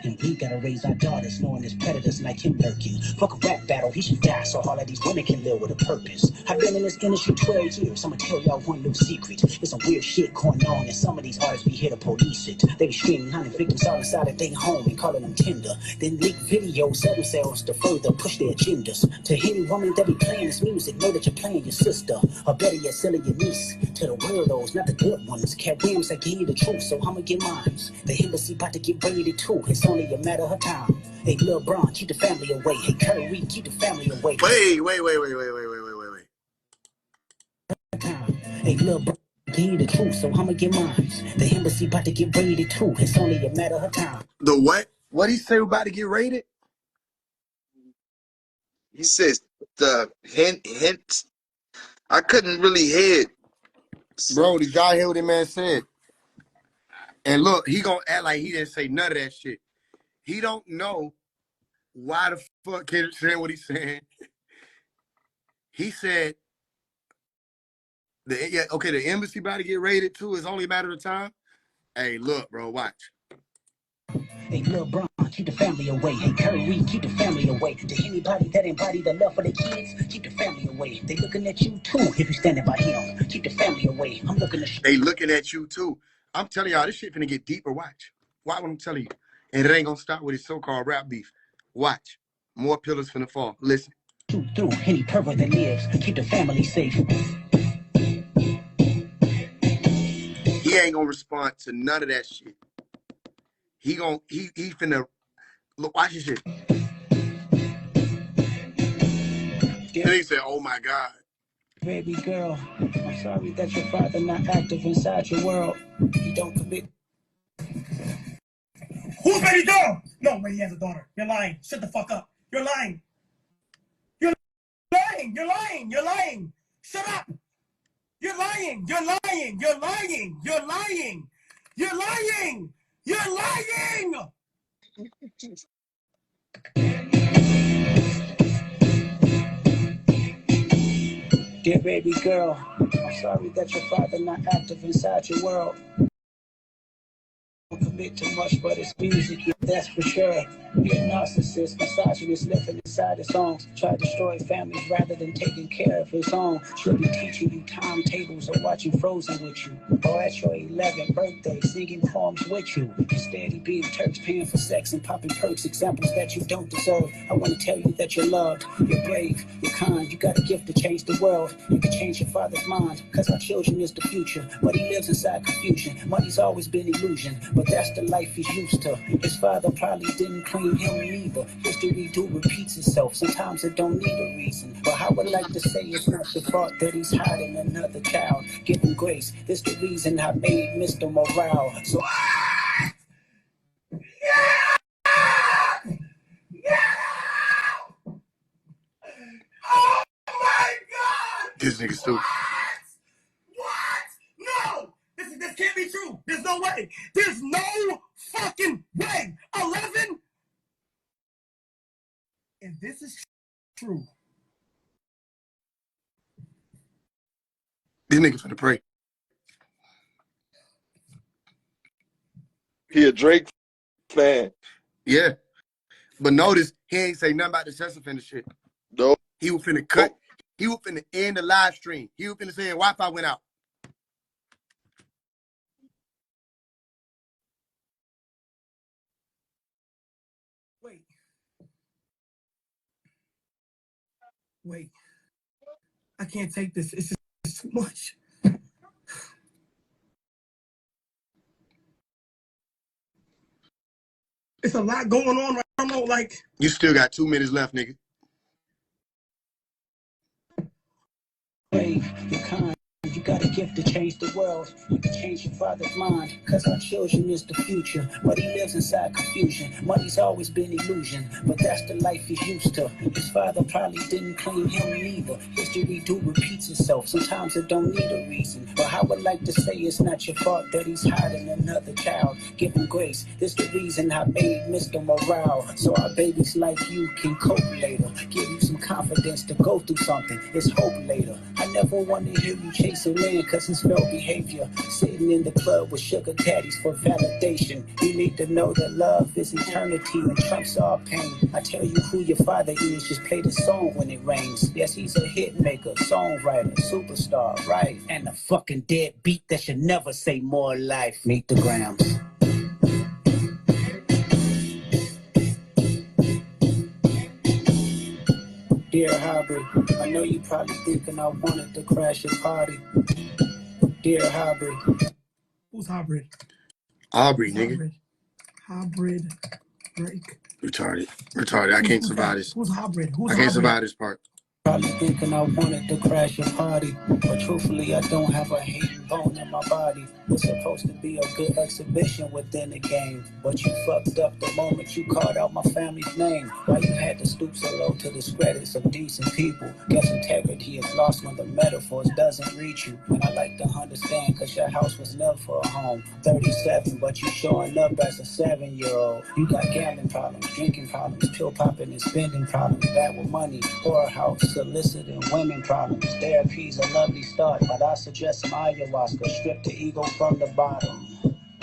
And we gotta raise our daughters knowing there's predators like him lurking. Fuck a rap battle, he should die so all of these women can live with a purpose. I've been in this industry 12 years. I'm gonna tell y'all one little secret. There's some weird shit going on, and some of these artists be here to police it. They be screaming, hunting victims out inside of their home and calling them tender. Then leak videos, sell themselves to further push their agendas. To any woman that be playing this music, know that you're playing your sister, or better yet, selling your niece. To the weirdos, not the good ones. Cat Williams, I give you the truth, so I'ma get mine. The embassy about to get raided too. It's only a matter of time. Hey, Lil Bron, keep the family away. Hey, Curry, keep the family away. Wait. Hey, Lil Bron, give you the truth, so I'ma get mine. The embassy about to get raided too. It's only a matter of time. The what? What he say about to get raided? He says the hint. I couldn't really hear it. Bro, did y'all hear what the man said? And look, he gonna act like he didn't say none of that shit. He don't know why the fuck Kendrick saying what he's saying. He said, the embassy about to get raided too. It's only a matter of time. Hey, look, bro, watch. Hey, Lil Bron, keep the family away. Hey, Curry, keep the family away. To anybody that embody the love for the kids, keep the family away. They looking at you too if you standing by him. Keep the family away. I'm looking at you. They looking at you too. I'm telling y'all, this shit finna get deeper. Watch. Watch what I'm telling you. And it ain't gonna stop with his so-called rap beef. Watch. More pillars finna fall. Listen. Shoot through any pervert that lives. Keep the family safe. He ain't gonna respond to none of that shit. He finna look, watch this shit. Yeah. And he said, oh my God. Baby girl, I'm sorry that your father not active inside your world. You don't commit. Who's baby girl? No way, he has a daughter. You're lying. Shut the fuck up. You're lying. You're lying. You're lying. You're lying. Shut up. You're lying. You're lying. You're lying. You're lying. You're lying. You're lying. Dear baby girl, I'm sorry that your father not active inside your world. Don't commit too much, but it's music, yeah, that's for sure. You're a narcissist, misogynist, living inside his songs. Try to destroy families rather than taking care of his own. Should be teaching you timetables or watching Frozen with you. Or at your 11th birthday, singing poems with you. Instead, he being Turks, paying for sex and popping perks, examples that you don't deserve. I want to tell you that you're loved, you're brave, you're kind. You got a gift to change the world. You can change your father's mind, cause our children is the future. But he lives inside confusion. Money's always been illusion, but that's that's the life he's used to. His father probably didn't claim him neither. History do repeats itself. Sometimes it don't need a reason. But I would like to say it's not your fault that he's hiding another child. Give him grace. This the reason I made Mr. Morale. So Oh my God! This nigga stupid. What? No! This can't be true. There's no way. There's no fucking way. 11? If this is true. This nigga finna pray. He a Drake fan. Yeah. But notice, he ain't say nothing about the sex offender shit. No. He was finna cut. He was finna end the live stream. He was finna say Wi-Fi went out. Wait. I can't take this. It's just too much. It's a lot going on right now. I don't know, like. You still got 2 minutes left, nigga. hey, you're kind. You got a gift to change the world. You can change your father's mind, cause our children is the future. But he lives inside confusion. Money's always been illusion, but that's the life he's used to. His father probably didn't claim him neither. History do repeats itself. Sometimes it don't need a reason. But I would like to say it's not your fault that he's hiding another child. Give him grace. This the reason I made Mr. Morale. So our babies like you can cope later. Give you some confidence to go through something. It's hope later. I never want to hear you chasing man cause his failed behavior. Sitting in the club with sugar daddies for validation. You need to know that love is eternity and trumps all pain. I tell you who your father is, just play the song when it rains. Yes, he's a hit maker, songwriter, superstar, right? And a fucking dead beat that should never say more life. Meet the Grams. Dear Hybrid, I know you probably thinking I wanted to crash your party. Dear Hybrid. Who's Hybrid? Aubrey, nigga. Hybrid break. Retarded. Retarded. I can't survive this. Who's Hybrid? I can't survive this part. Probably thinking I wanted to crash your party, but truthfully I don't have a hating bone in my body. It's supposed to be a good exhibition within the game, but you fucked up the moment you called out my family's name. Why you had to stoop so low to discredit some decent people? Guess integrity is lost when the metaphors doesn't reach you. And I like to understand cause your house was never a home. 37, but you showing up as a 7-year-old. You got gambling problems, drinking problems, pill popping and spending problems, bad with money, whorehouse, soliciting women problems. Therapy's a lovely start, but I suggest some ayahuasca. Strip the ego from the bottom.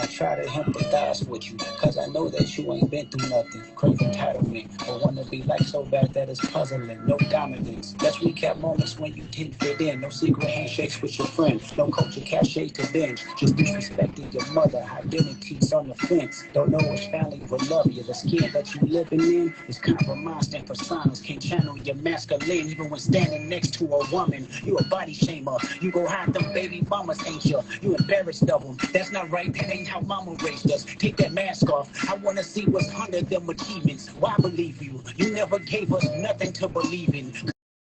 I try to empathize with you, cause I know that you ain't been through nothing. Crave entitlement, but wanna be like so bad that it's puzzling. No dominance. Let's recap moments when you didn't fit in. No secret handshakes with your friend. No culture cachet to binge. Just disrespecting your mother. Identities on the fence. Don't know which family will love you. The skin that you living in is compromised and personas. Can't channel your masculine even when standing next to a woman. You a body shamer. You go hide them baby mamas, ain't you? You embarrassed of them. That's not right. That ain't how mama raised us. Take that mask off. I wanna see what's under them achievements. Why believe you? You never gave us nothing to believe in.